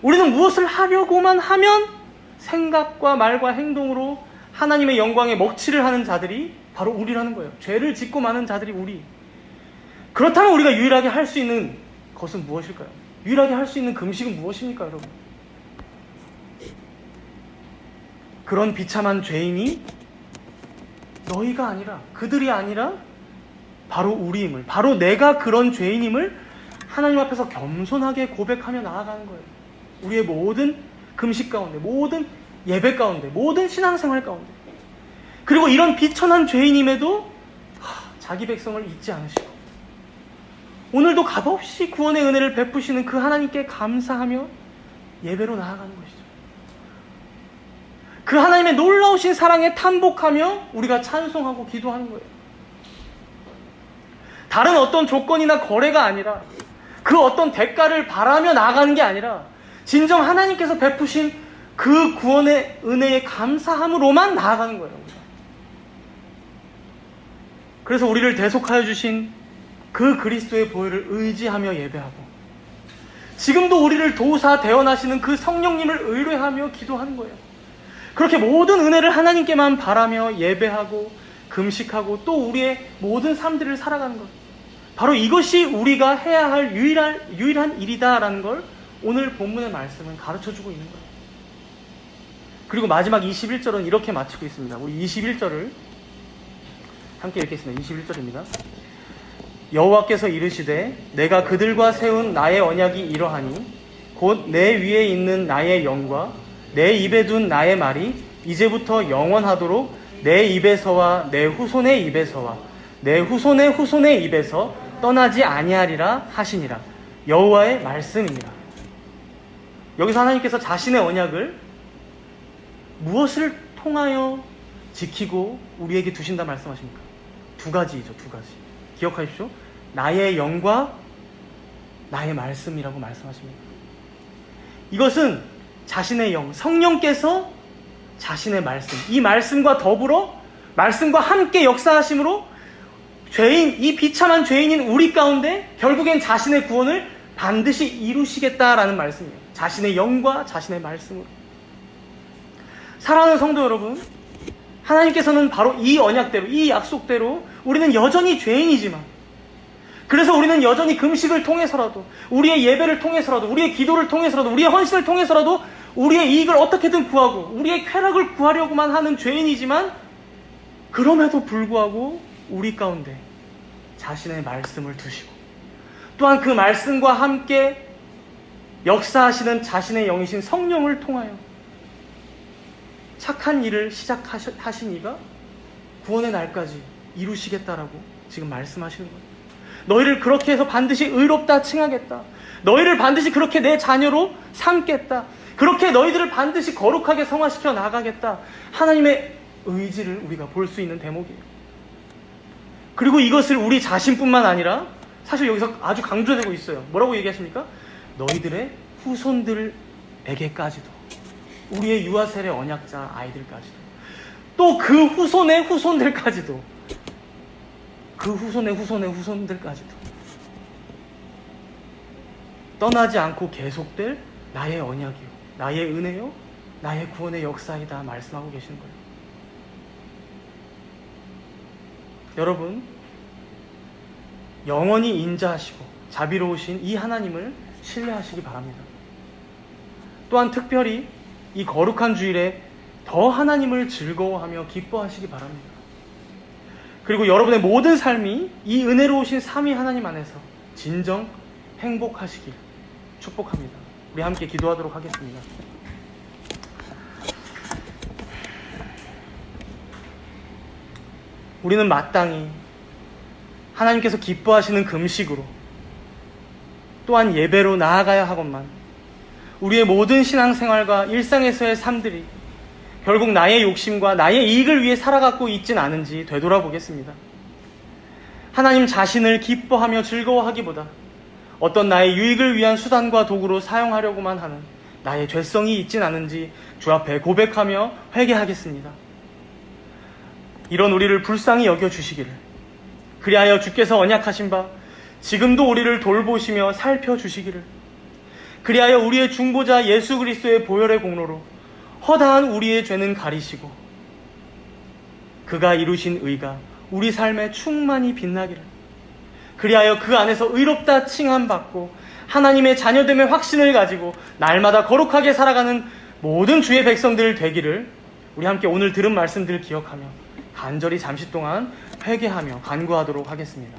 우리는 무엇을 하려고만 하면 생각과 말과 행동으로 하나님의 영광에 먹칠을 하는 자들이 바로 우리라는 거예요. 죄를 짓고 마는 자들이 우리. 그렇다면 우리가 유일하게 할 수 있는 것은 무엇일까요? 유일하게 할 수 있는 금식은 무엇입니까, 여러분? 그런 비참한 죄인이 너희가 아니라, 그들이 아니라 바로 우리임을, 바로 내가 그런 죄인임을 하나님 앞에서 겸손하게 고백하며 나아가는 거예요. 우리의 모든 금식 가운데, 모든 예배 가운데, 모든 신앙생활 가운데. 그리고 이런 비천한 죄인임에도 자기 백성을 잊지 않으시고 오늘도 값없이 구원의 은혜를 베푸시는 그 하나님께 감사하며 예배로 나아가는 것이죠. 그 하나님의 놀라우신 사랑에 탄복하며 우리가 찬송하고 기도하는 거예요. 다른 어떤 조건이나 거래가 아니라, 그 어떤 대가를 바라며 나아가는 게 아니라 진정 하나님께서 베푸신 그 구원의 은혜에 감사함으로만 나아가는 거예요. 그래서 우리를 대속하여 주신 그 그리스도의 보혈을 의지하며 예배하고, 지금도 우리를 도우사 대언하시는 그 성령님을 의뢰하며 기도하는 거예요. 그렇게 모든 은혜를 하나님께만 바라며 예배하고 금식하고 또 우리의 모든 삶들을 살아가는 것, 바로 이것이 우리가 해야 할 유일한 일이다라는 걸 오늘 본문의 말씀은 가르쳐주고 있는 거예요. 그리고 마지막 21절은 이렇게 마치고 있습니다. 우리 21절을 함께 읽겠습니다. 21절입니다. 여호와께서 이르시되 내가 그들과 세운 나의 언약이 이러하니 곧 내 위에 있는 나의 영과 내 입에 둔 나의 말이 이제부터 영원하도록 내 입에서와 내 후손의 입에서와 내 후손의 후손의 입에서 떠나지 아니하리라 하시니라. 여호와의 말씀입니다. 여기서 하나님께서 자신의 언약을 무엇을 통하여 지키고 우리에게 두신다 말씀하십니까? 두 가지이죠. 두 가지. 기억하십시오. 나의 영과 나의 말씀이라고 말씀하십니다. 이것은 자신의 영, 성령께서 자신의 말씀, 이 말씀과 더불어 말씀과 함께 역사하심으로 죄인, 이 비참한 죄인인 우리 가운데 결국엔 자신의 구원을 반드시 이루시겠다라는 말씀이에요. 자신의 영과 자신의 말씀으로. 사랑하는 성도 여러분, 하나님께서는 바로 이 언약대로, 이 약속대로 우리는 여전히 죄인이지만, 그래서 우리는 여전히 금식을 통해서라도, 우리의 예배를 통해서라도, 우리의 기도를 통해서라도, 우리의 헌신을 통해서라도 우리의 이익을 어떻게든 구하고 우리의 쾌락을 구하려고만 하는 죄인이지만, 그럼에도 불구하고 우리 가운데 자신의 말씀을 두시고 또한 그 말씀과 함께 역사하시는 자신의 영이신 성령을 통하여 착한 일을 시작하신 이가 구원의 날까지 이루시겠다라고 지금 말씀하시는 거예요. 너희를 그렇게 해서 반드시 의롭다 칭하겠다. 너희를 반드시 그렇게 내 자녀로 삼겠다. 그렇게 너희들을 반드시 거룩하게 성화시켜 나가겠다. 하나님의 의지를 우리가 볼 수 있는 대목이에요. 그리고 이것을 우리 자신뿐만 아니라 사실 여기서 아주 강조되고 있어요. 뭐라고 얘기하십니까? 너희들의 후손들에게까지도, 우리의 유아 세례 언약자 아이들까지도, 또 그 후손의 후손들까지도, 그 후손의 후손의 후손들까지도 떠나지 않고 계속될 나의 언약이요, 나의 은혜요, 나의 구원의 역사이다 말씀하고 계시는 거예요. 여러분, 영원히 인자하시고 자비로우신 이 하나님을 신뢰하시기 바랍니다. 또한 특별히 이 거룩한 주일에 더 하나님을 즐거워하며 기뻐하시기 바랍니다. 그리고 여러분의 모든 삶이 이 은혜로우신 삼위 하나님 안에서 진정 행복하시길 축복합니다. 우리 함께 기도하도록 하겠습니다. 우리는 마땅히 하나님께서 기뻐하시는 금식으로 또한 예배로 나아가야 하건만, 우리의 모든 신앙생활과 일상에서의 삶들이 결국 나의 욕심과 나의 이익을 위해 살아가고 있진 않은지 되돌아보겠습니다. 하나님 자신을 기뻐하며 즐거워하기보다 어떤 나의 유익을 위한 수단과 도구로 사용하려고만 하는 나의 죄성이 있진 않은지 주 앞에 고백하며 회개하겠습니다. 이런 우리를 불쌍히 여겨주시기를, 그리하여 주께서 언약하신 바 지금도 우리를 돌보시며 살펴주시기를, 그리하여 우리의 중보자 예수 그리스도의 보혈의 공로로 허다한 우리의 죄는 가리시고 그가 이루신 의가 우리 삶에 충만히 빛나기를, 그리하여 그 안에서 의롭다 칭함받고 하나님의 자녀됨의 확신을 가지고 날마다 거룩하게 살아가는 모든 주의 백성들 되기를 우리 함께 오늘 들은 말씀들 기억하며 간절히 잠시 동안 회개하며 간구하도록 하겠습니다.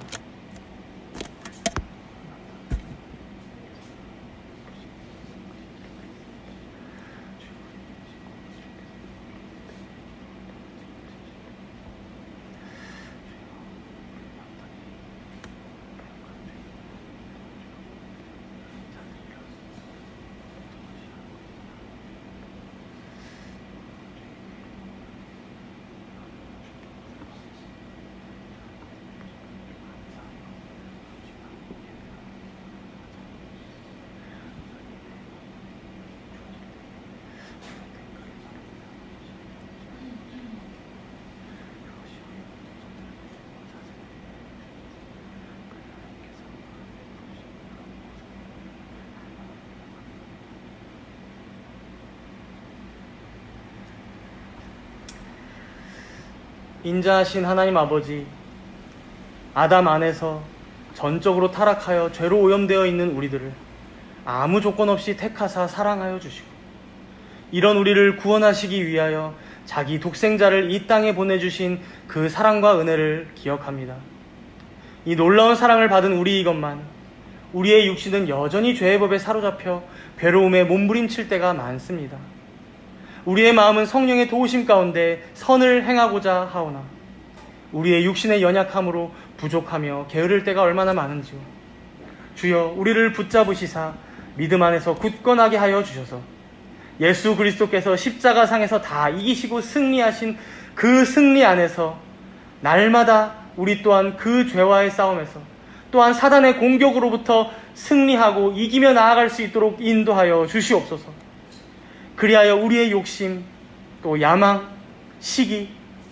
인자하신 하나님 아버지, 아담 안에서 전적으로 타락하여 죄로 오염되어 있는 우리들을 아무 조건 없이 택하사 사랑하여 주시고 이런 우리를 구원하시기 위하여 자기 독생자를 이 땅에 보내주신 그 사랑과 은혜를 기억합니다. 이 놀라운 사랑을 받은 우리 이것만 우리의 육신은 여전히 죄의 법에 사로잡혀 괴로움에 몸부림칠 때가 많습니다. 우리의 마음은 성령의 도우심 가운데 선을 행하고자 하오나 우리의 육신의 연약함으로 부족하며 게으를 때가 얼마나 많은지요. 주여, 우리를 붙잡으시사 믿음 안에서 굳건하게 하여 주셔서 예수 그리스도께서 십자가상에서 다 이기시고 승리하신 그 승리 안에서 날마다 우리 또한 그 죄와의 싸움에서 또한 사단의 공격으로부터 승리하고 이기며 나아갈 수 있도록 인도하여 주시옵소서. 그리하여 우리의 욕심, 또 야망, 시기,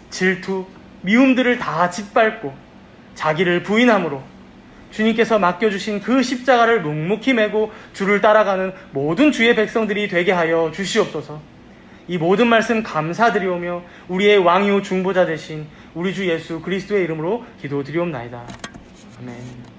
질투, 미움들을 다 짓밟고 자기를 부인함으로 주님께서 맡겨주신 그 십자가를 묵묵히 메고 주를 따라가는 모든 주의 백성들이 되게 하여 주시옵소서. 이 모든 말씀 감사드리오며 우리의 왕이요 중보자 되신 우리 주 예수 그리스도의 이름으로 기도드리옵나이다. 아멘.